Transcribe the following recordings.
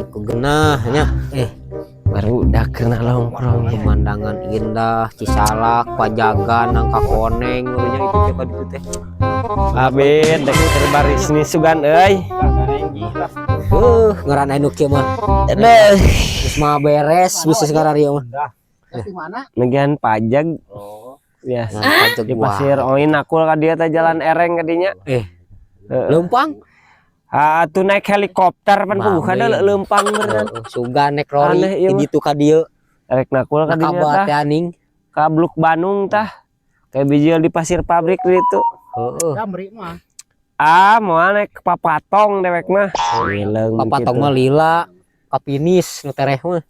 Iku genahnya baru udah kena nongkrong ya. pemandangan indah Cisalak, Pajagan, Nangka Koneng urunya itu siapa itu teh. Abet dek terbaris nih sugan euy. Ngaran anu kieu mah. Aduh, Geus mah beres bisnis kararieu mah. Di mana? negian pajak. Oh. Biasa. Pajak Di pasir oin akul ka dieu teh jalan ereng kadinya. Leumpang. Tuh naik helikopter pan bukan ada leumpang beneran. Suga nek lori Aneh, iya di ditu ka dieu. Rek nakul ka dinya Kabat tah. aning. Ka Bluk Bandung tah. Kayak bijil di pasir pabrik gitu. Heeh. Damri mah. Moal naik papatong dewek mah. Leung Papatong mah lila, kapinis nu tereh mah.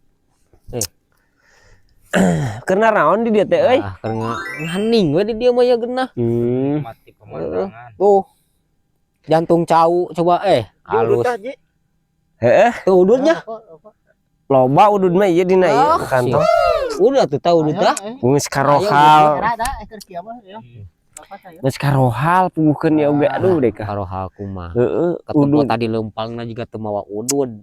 Kena naon di dieu teh euy? Karena nganing we di dieu mah ya genah. Mati pemandangan. Tuh. Jantung cau coba halus. Heeh, Tuh udutnya. loba udud mah ieu dina ieu kantong. Udah tuh tahu udah tah. Geus karohal. Ada keur kieu mah ya. Geus karohal pugukeun ya oge. Aduh deh kah. Karohal kumaha. Heeh, Ketemu udud. tadi lempangna juga teu mawa udud.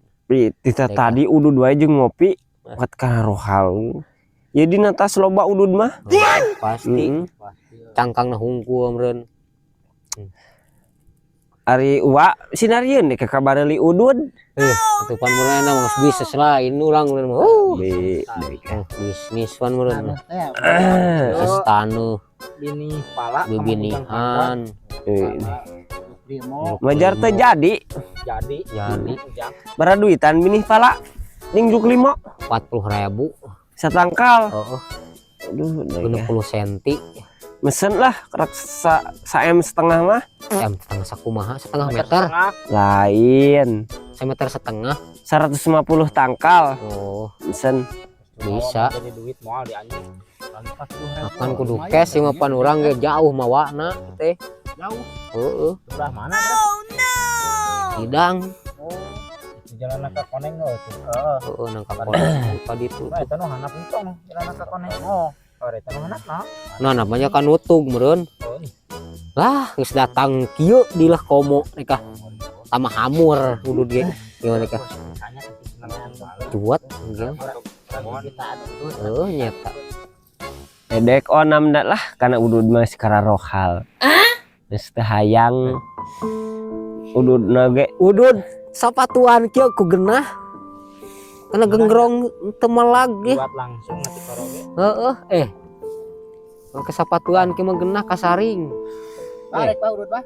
Tita tadi udud wae jeung ngopi buat karohal. Ya dina tas loba udud mah. Pasti. Cangkangna hungkul meureun. Ari uwa sinarieun deh ka kabareuli udud. Atuh pan meureun mah bisnis lain urang meureun mah. Bisnis pan meureun. Istanu Bini pala bibinihan. Majar teh jadi. Jadi Bara duitan binih pala. Ning juk 5 40.000. satangkal. Heeh. Aduh, 60 cm. mesen lah kerak sa M setengah mah. Setengah sakumaha setengah meter. Lain. Semeter setengah. 150 tangkal. Oh, Mesen. bisa. Jadi duit moal di anjing. Akan kudu cash sih mapan urang ge jauh mawana teh. Jauh. Heeh. Sebelah mana? Hidang. Di jalan Nangka Koneng loh. Heeh nang kaponeng ka ditu. Eta nu handap entong jalan Nangka Koneng. Eta nu handap nah. Nah namanya kan nutug meureun. Lah geus datang kieu dilah komo nikah. Sama hamur udud ge. Gimana nikah? Cuat gitu. Nyata. Edek onam dak lah karena udud mah sekarang rohal. Geus teu hayang. Udud ge Udud sapatuan kieu ku genah. Kana genggrong teu melag ge. Buat langsung nanti koroge. Heeh. Ke sapatuan kieu mah genah kasaring. Rek Pak udud Pak.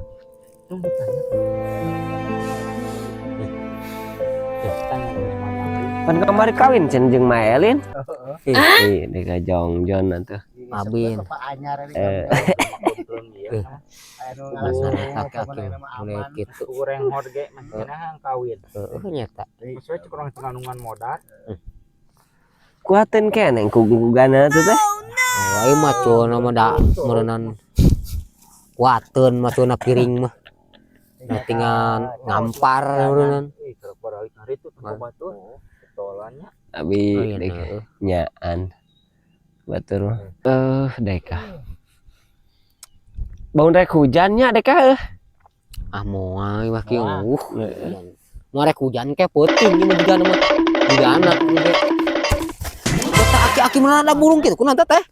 pan kamari kawin cen jeung Maelin. Heeh. Deka jongjon atuh. Abin. Pak anyar Mulai gitu. Kurang hot ge manehna kawin. Nyata. Maksudnya kurang cenganungan modal. Kuaten keneng kugugana teh teh. Oh, ieu mah cuna mah da meureunnan kuateun mah cuna piring mah. Tinggal ngampar meureunnan. Abi dek nyaan. Batur. Deka. Bau rek hujannya deka. Moal mah kieu mau rek hujan ke peuting ieu mah juga mah. Juga anak ge. Kota aki-aki mana ada burung kitu kunaon teh?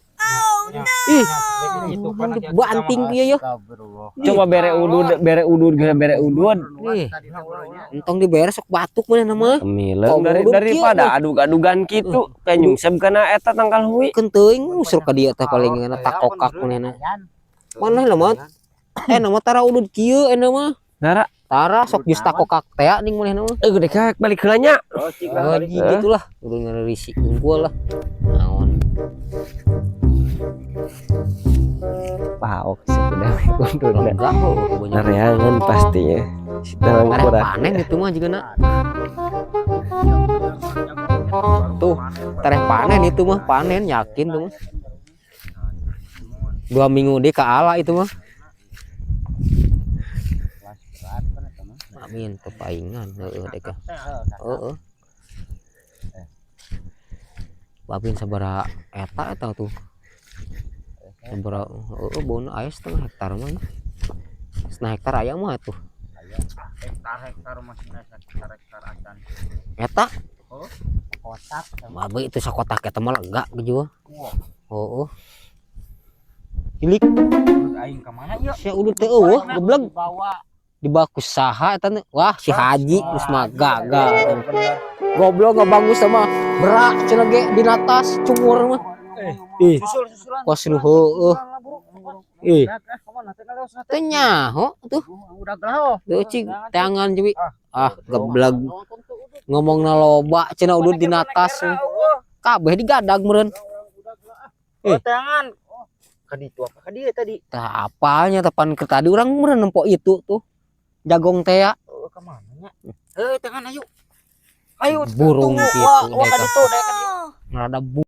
Ih, banting kieu ya. Coba bere udud Ih, entong diberes sok batuk mana mah. Mileng daripada adug-adugan kitu teh nyungsep kana eta tangkal huy. Kenteuing usur ka dieu teh paling takokak manehna. Maneh lah mah. Nama tara udud kieu mah. Dara Tara sok geus takokak teh ning manehna mah. gede ka balik heula nya. Gitulah. Udah ngarisi unggul lah. Naon. Paok sih udah kunduna. Enggak kok Nareangan pastinya. Dalam kurang. panen itu mah juga nak. Tuh, tereh panen itu mah, panen yakin tuh mah. 2 minggu deh ke ala itu mah. Amin kepaingan heeh deh ka. Heeh. Babin sabaraha eta tuh. Sabaraha bona aya setengah hektar mah. Setengah hektar aya mah tuh. Hektar masih hektar acan. Eta Kotak. babe itu sakotak eta mah enggak gitu. Oh. Hilik Aing ka mana ieu? sia udah teh eueuh geblek Bawa. di baku saha eta teh. Wah si Haji geus mah gagal. Goblok nggak bagus sama berak cenah ge di atas cungur mah. Ih, Susul-susulan. kos lu heueuh. Ih, Kemana teh kalau sana teh nyaho tuh. udah gelah. Tuh cing tangan jadi geblek ngomongna loba cenah udah di atas. Kabeh digadag meureun. Tangan. Ka ditu apa ka dieu tadi? Tah apanya tepan ke tadi urang meureun nempo itu tuh. Jagong teh ya. Ka mana nya? Tangan ayo. Ayo Burung tunggu. gitu, Wah, Deka. ka ditu, dek ka ditu. Rada